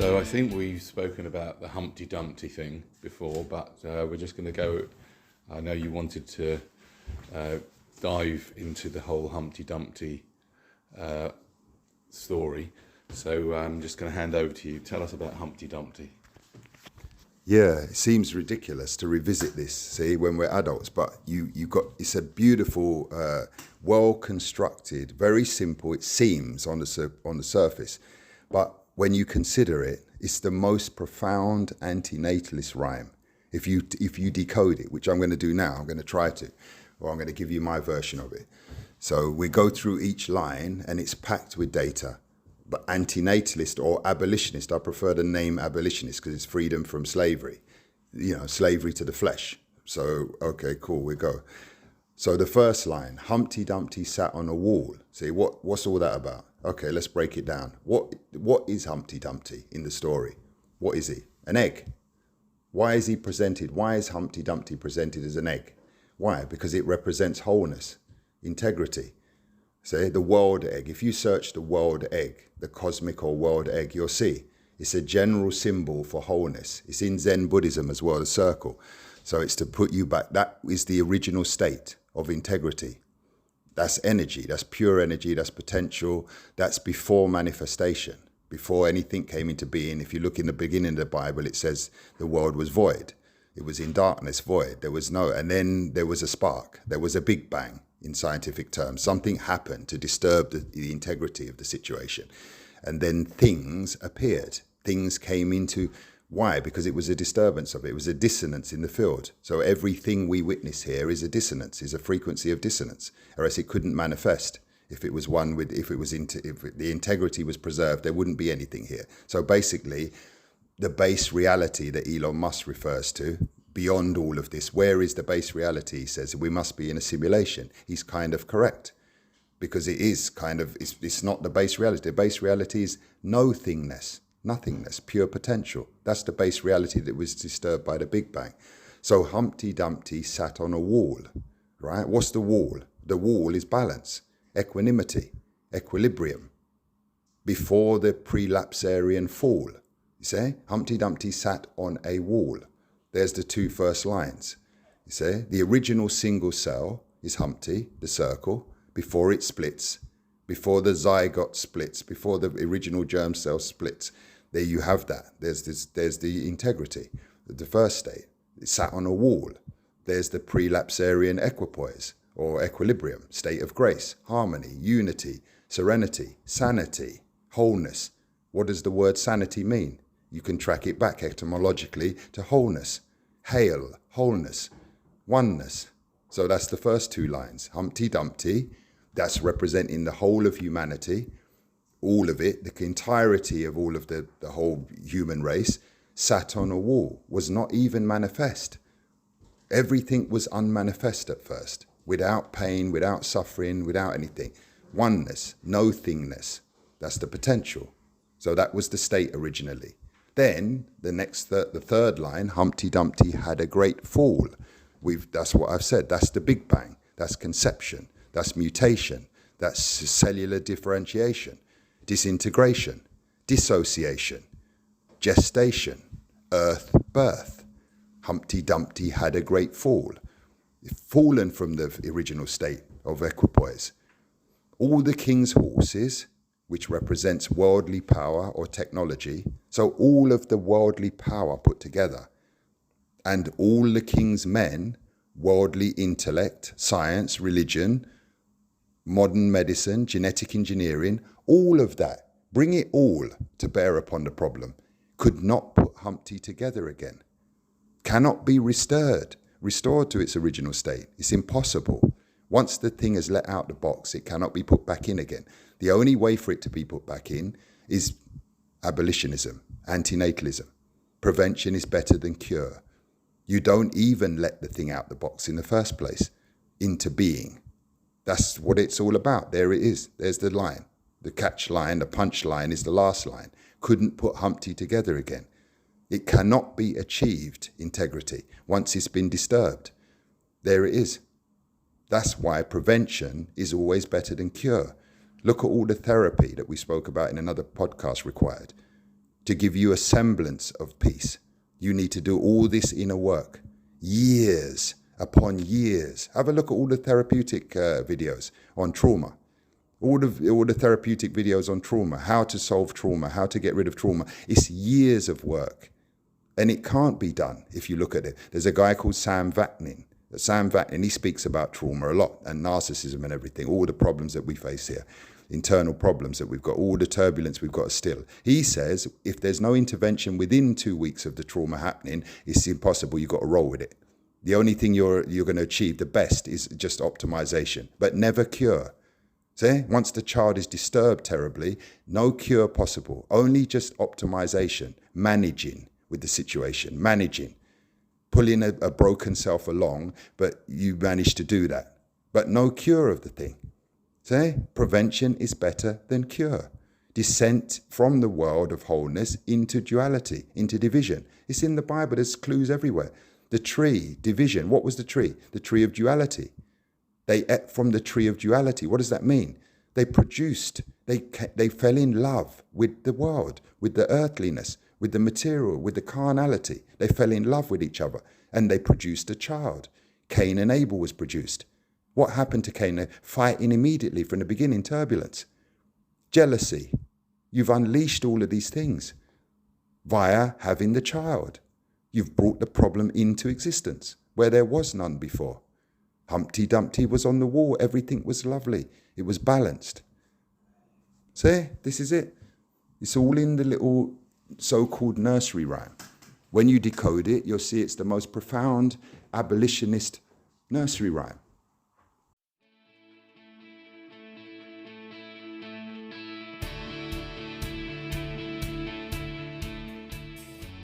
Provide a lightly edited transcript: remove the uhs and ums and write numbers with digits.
So I think we've spoken about the Humpty Dumpty thing before, but we're just going to go. I know you wanted to dive into the whole Humpty Dumpty story, so I'm just going to hand over to you. Tell us about Humpty Dumpty. Yeah, it seems ridiculous to revisit this, see, when we're adults, but it's a beautiful, well-constructed, very simple, it seems on the surface, but when you consider it, it's the most profound antinatalist rhyme. If you decode it, which I'm going to do now, I'm going to try to, or I'm going to give you my version of it. So we go through each line and it's packed with data. But antinatalist or abolitionist, I prefer the name abolitionist because it's freedom from slavery, slavery to the flesh. So, okay, cool, we go. So the first line, Humpty Dumpty sat on a wall. See, what's all that about? Okay, let's break it down. What is Humpty Dumpty in the story? What is he? An egg. Why is he presented? Why is Humpty Dumpty presented as an egg? Why? Because it represents wholeness, integrity. Say the world egg. If you search the world egg, the cosmic or world egg, you'll see it's a general symbol for wholeness. It's in Zen Buddhism as well, the circle. So it's to put you back. That is the original state of integrity. That's energy. That's pure energy. That's potential. That's before manifestation, before anything came into being. If you look in the beginning of the Bible, it says the world was void. It was in darkness, void. There was and then there was a spark. There was a big bang. In scientific terms, something happened to disturb the integrity of the situation. And then things appeared. Things came into, why? Because it was a disturbance of it. It was a dissonance in the field. So everything we witness here is a dissonance, is a frequency of dissonance, or else it couldn't manifest. If it was if the integrity was preserved, there wouldn't be anything here. So basically, the base reality that Elon Musk refers to, beyond all of this, where is the base reality? He says we must be in a simulation. He's kind of correct, because it is it's not the base reality. The base reality is no-thingness, nothingness, pure potential. That's the base reality that was disturbed by the Big Bang. So Humpty Dumpty sat on a wall, right? What's the wall? The wall is balance, equanimity, equilibrium, before the prelapsarian fall. You see, Humpty Dumpty sat on a wall. There's the two first lines. You see, the original single cell is Humpty, the circle, before it splits, before the zygote splits, before the original germ cell splits. There you have that. There's the integrity, the first state. It sat on a wall. There's the prelapsarian equipoise, or equilibrium, state of grace, harmony, unity, serenity, sanity, wholeness. What does the word sanity mean? You can track it back etymologically to wholeness, hail, wholeness, oneness. So that's the first two lines. Humpty Dumpty, that's representing the whole of humanity, all of it, the entirety of all of the whole human race, sat on a wall, was not even manifest. Everything was unmanifest at first, without pain, without suffering, without anything. Oneness, no-thingness, that's the potential. So that was the state originally. Then the third line, Humpty Dumpty had a great fall. That's what I've said. That's the Big Bang. That's conception. That's mutation. That's cellular differentiation, disintegration, dissociation, gestation, earth, birth. Humpty Dumpty had a great fall. Fallen from the original state of equipoise. All the king's horses, which represents worldly power or technology. So all of the worldly power put together, and all the king's men, worldly intellect, science, religion, modern medicine, genetic engineering, all of that, bring it all to bear upon the problem, could not put Humpty together again. Cannot be restored to its original state. It's impossible. Once the thing is let out the box, it cannot be put back in again. The only way for it to be put back in is abolitionism, antinatalism. Prevention is better than cure. You don't even let the thing out the box in the first place, into being. That's what it's all about. There it is. There's the line. The catch line, the punch line is the last line. Couldn't put Humpty together again. It cannot be achieved, integrity, once it's been disturbed. There it is. That's why prevention is always better than cure. Look at all the therapy that we spoke about in another podcast required. to give you a semblance of peace. You need to do all this inner work, years upon years. Have a look at all the therapeutic videos on trauma. All the therapeutic videos on trauma, how to solve trauma, how to get rid of trauma. It's years of work. And it can't be done if you look at it. There's a guy called Sam Vaknin. Sam Vaknin, he speaks about trauma a lot and narcissism and everything, all the problems that we face here, internal problems that we've got, all the turbulence we've got still. He says if there's no intervention within 2 weeks of the trauma happening, it's impossible. You've got to roll with it. The only thing you're going to achieve the best is just optimization, but never cure. See, once the child is disturbed terribly, no cure possible, only just optimization, managing with the situation, managing, pulling a broken self along, but you manage to do that. But no cure of the thing. See, prevention is better than cure. Descent from the world of wholeness into duality, into division. It's in the Bible, there's clues everywhere. The tree, division, what was the tree? The tree of duality. They ate from the tree of duality. What does that mean? They produced, they fell in love with the world, with the earthliness, with the material, with the carnality. They fell in love with each other and they produced a child. Cain and Abel was produced. What happened to Cain? Fighting immediately from the beginning, turbulence. Jealousy. You've unleashed all of these things via having the child. You've brought the problem into existence where there was none before. Humpty Dumpty was on the wall. Everything was lovely. It was balanced. See, this is it. It's all in the little so-called nursery rhyme. When you decode it, you'll see it's the most profound abolitionist nursery rhyme.